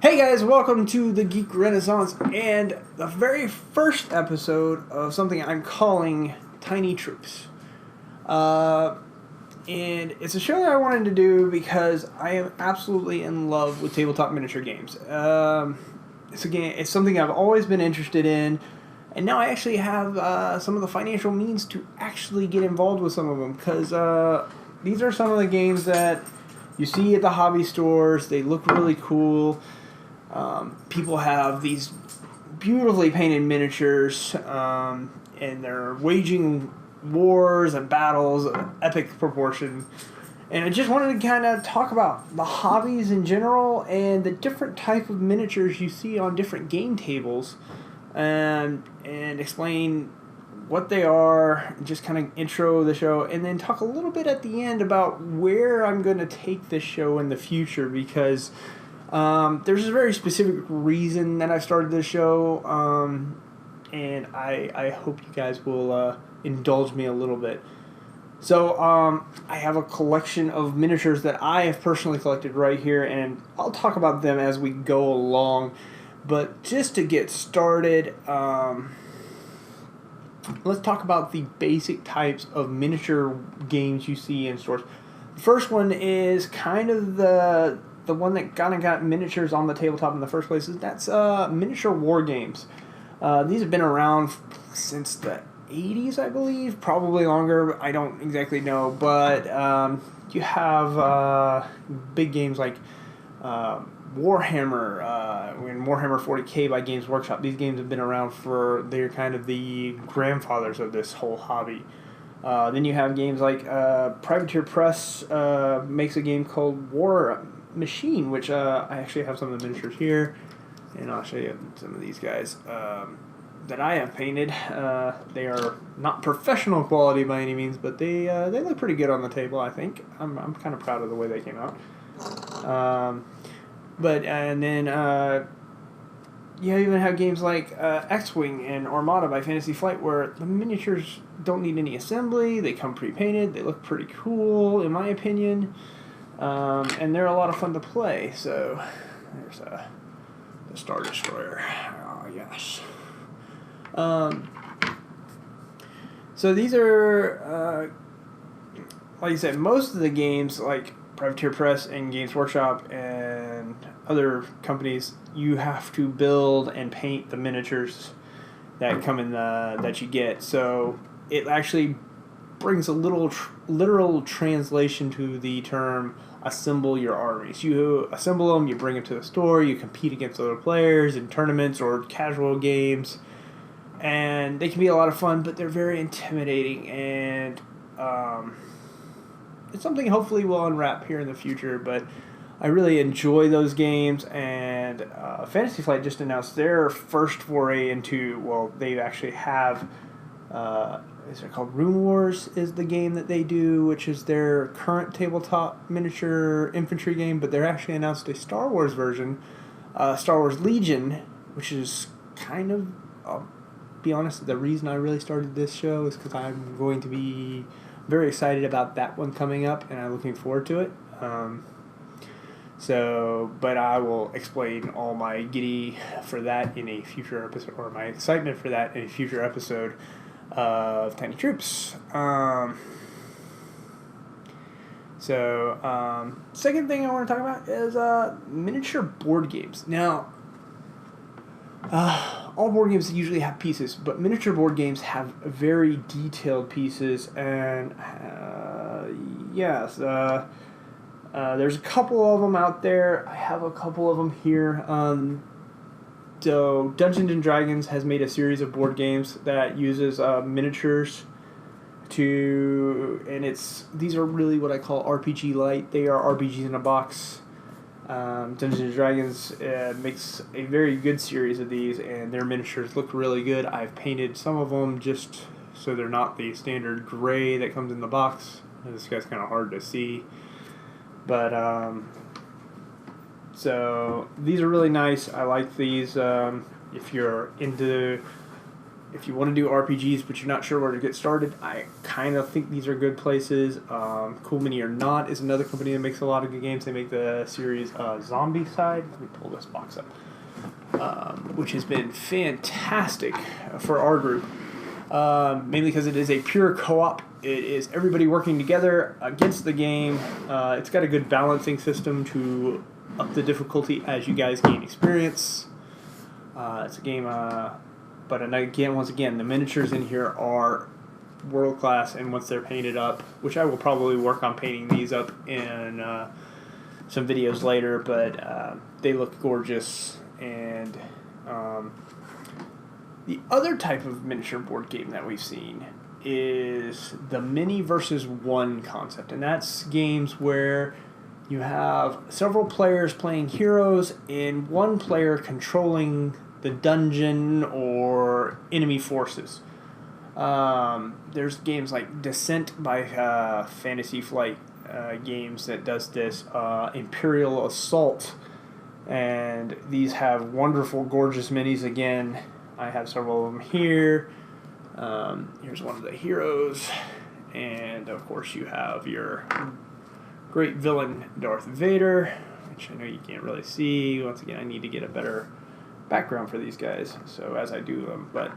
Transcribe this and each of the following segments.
Hey guys, welcome to the Geek Renaissance and the very first episode of something I'm calling Tiny Troops. And it's a show that I wanted to do because I am absolutely in love with tabletop miniature games. It's something I've always been interested in, and now I actually have some of the financial means to actually get involved with some of them because these are some of the games that you see at the hobby stores. They look really cool. People have these beautifully painted miniatures, and they're waging wars and battles of epic proportion. And I just wanted to kind of talk about the hobbies in general and the different type of miniatures you see on different game tables, and explain what they are, just kind of intro the show, and then talk a little bit at the end about where I'm going to take this show in the future, because there's a very specific reason that I started this show, and I hope you guys will indulge me a little bit. So I have a collection of miniatures that I have personally collected right here, and I'll talk about them as we go along. But just to get started, let's talk about the basic types of miniature games you see in stores. The first one is kind of the one that kind of got miniatures on the tabletop in the first place. That's miniature war games. These have been around since the 80s, I believe. Probably longer. I don't exactly know. But you have big games like Warhammer, and Warhammer 40K by Games Workshop. These games have been around they're kind of the grandfathers of this whole hobby. Then you have games like Privateer Press makes a game called War Machine, which I actually have some of the miniatures here, and I'll show you some of these guys that I have painted. They are not professional quality by any means, but they look pretty good on the table, I think. I'm kind of proud of the way they came out. And then you even have games like X-Wing and Armada by Fantasy Flight, where the miniatures don't need any assembly. They come pre-painted. They look pretty cool, in my opinion. And they're a lot of fun to play. So there's the Star Destroyer. Oh, yes. So these are, like I said, most of the games, like Privateer Press and Games Workshop and other companies, you have to build and paint the miniatures that come in that you get. So it actually brings a literal translation to the term assemble your armies. You assemble them, you bring them to the store, you compete against other players in tournaments or casual games, and they can be a lot of fun, but they're very intimidating, and it's something hopefully we'll unwrap here in the future. But I really enjoy those games, and Fantasy Flight just announced their first foray into, well, they actually have, is it called Rune Wars is the game that they do, which is their current tabletop miniature infantry game, but they're actually announced a Star Wars version, Star Wars Legion, which is kind of, I'll be honest, the reason I really started this show is because I'm going to be very excited about that one coming up, and I'm looking forward to it. But I will explain all my giddy for that in a future episode, or my excitement for that in a future episode of Tiny Troops. Second thing I want to talk about is miniature board games. Now, all board games usually have pieces, but miniature board games have very detailed pieces, and there's a couple of them out there. I have a couple of them here. So Dungeons and Dragons has made a series of board games that uses miniatures and these are really what I call RPG light. They are RPGs in a box. Dungeons and Dragons makes a very good series of these, and their miniatures look really good. I've painted some of them just so they're not the standard gray that comes in the box. This guy's kind of hard to see. But, so these are really nice. I like these. If you're into if you want to do RPGs but you're not sure where to get started, I kind of think these are good places. Cool Mini or Not is another company that makes a lot of good games. They make the series Zombie Side. Let me pull this box up. Which has been fantastic for our group. Mainly because it is a pure co-op. It is everybody working together against the game. It's got a good balancing system to up the difficulty as you guys gain experience. It's a game, but again, once again, the miniatures in here are world class, and once they're painted up, which I will probably work on painting these up in some videos later, but they look gorgeous. And the other type of miniature board game that we've seen is the mini versus one concept, and that's games where you have several players playing heroes and one player controlling the dungeon or enemy forces. There's games like Descent by Fantasy Flight Games that does this, Imperial Assault, and these have wonderful, gorgeous minis. Again, I have several of them here. Here's one of the heroes, and of course you have your great villain Darth Vader, which I know you can't really see. Once again, I need to get a better background for these guys, so as I do them. But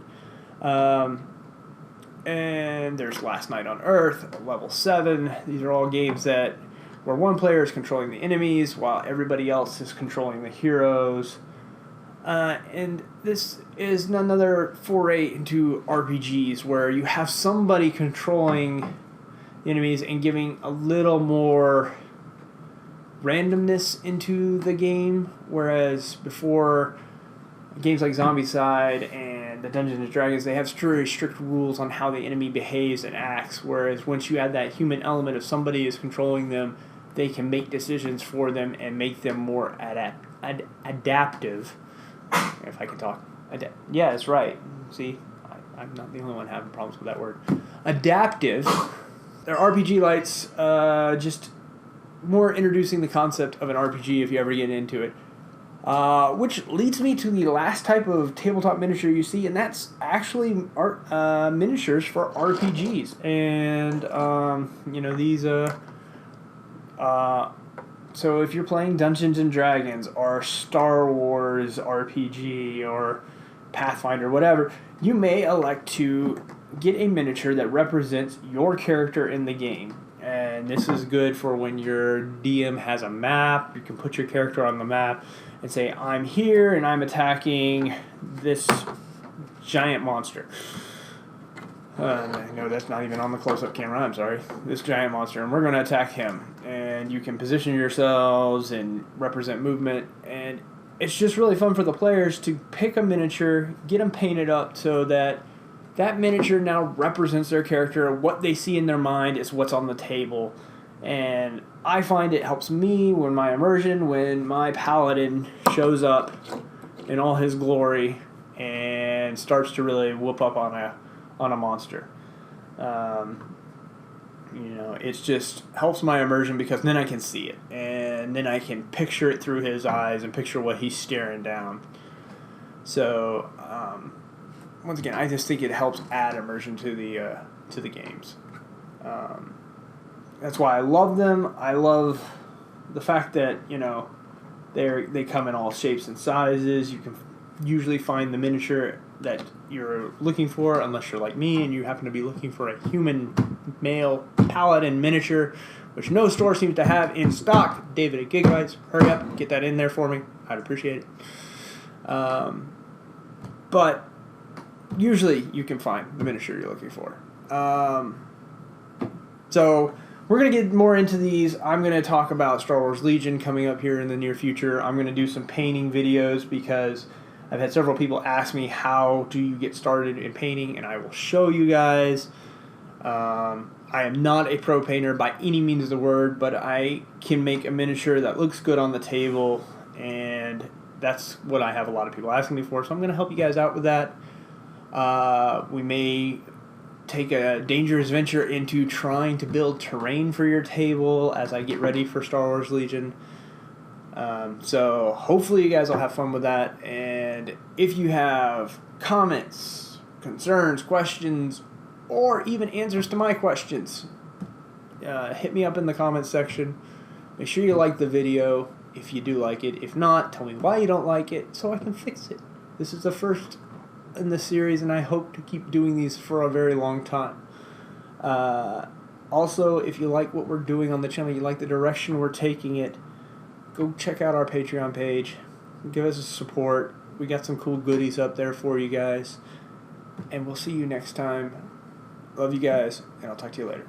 and there's Last Night on Earth, level 7. These are all games that where one player is controlling the enemies while everybody else is controlling the heroes. And this is another foray into RPGs where you have somebody controlling the enemies and giving a little more randomness into the game, whereas before games like Zombicide and the Dungeons and Dragons, they have very strict rules on how the enemy behaves and acts, whereas once you add that human element of somebody is controlling them, they can make decisions for them and make them more adaptive. If I can talk. Yeah, that's right. See, I'm not the only one having problems with that word. Adaptive. They're RPG lights, just more introducing the concept of an RPG if you ever get into it. Which leads me to the last type of tabletop miniature you see, and that's actually miniatures for RPGs. And, these... So if you're playing Dungeons and Dragons or Star Wars RPG or Pathfinder, whatever, you may elect to get a miniature that represents your character in the game. And this is good for when your DM has a map. You can put your character on the map and say, I'm here and I'm attacking this giant monster. No, that's not even on the close-up camera, I'm sorry. This giant monster, and we're going to attack him. And you can position yourselves and represent movement, and it's just really fun for the players to pick a miniature, get them painted up so that that miniature now represents their character. What they see in their mind is what's on the table. And I find it helps me when my immersion, when my paladin shows up in all his glory and starts to really whoop up on a monster. It just helps my immersion because then I can see it, and then I can picture it through his eyes and picture what he's staring down. So, once again, I just think it helps add immersion to the games. That's why I love them. I love the fact that they come in all shapes and sizes. You can usually find the miniature that you're looking for, unless you're like me and you happen to be looking for a human male paladin miniature, which no store seems to have in stock. David at Gigabytes, hurry up, get that in there for me. I'd appreciate it. But usually you can find the miniature you're looking for. So we're going to get more into these. I'm going to talk about Star Wars Legion coming up here in the near future. I'm going to do some painting videos because I've had several people ask me how do you get started in painting, and I will show you guys. I am not a pro painter by any means of the word, but I can make a miniature that looks good on the table, and that's what I have a lot of people asking me for, so I'm going to help you guys out with that. We may take a dangerous venture into trying to build terrain for your table as I get ready for Star Wars Legion. So hopefully you guys will have fun with that, and if you have comments, concerns, questions, or even answers to my questions, hit me up in the comments section. Make sure you like the video if you do like it. If not, tell me why you don't like it so I can fix it. This is the first in the series, and I hope to keep doing these for a very long time. Also, if you like what we're doing on the channel, you like the direction we're taking it, go check out our Patreon page. Give us a support. We got some cool goodies up there for you guys. And we'll see you next time. Love you guys, and I'll talk to you later.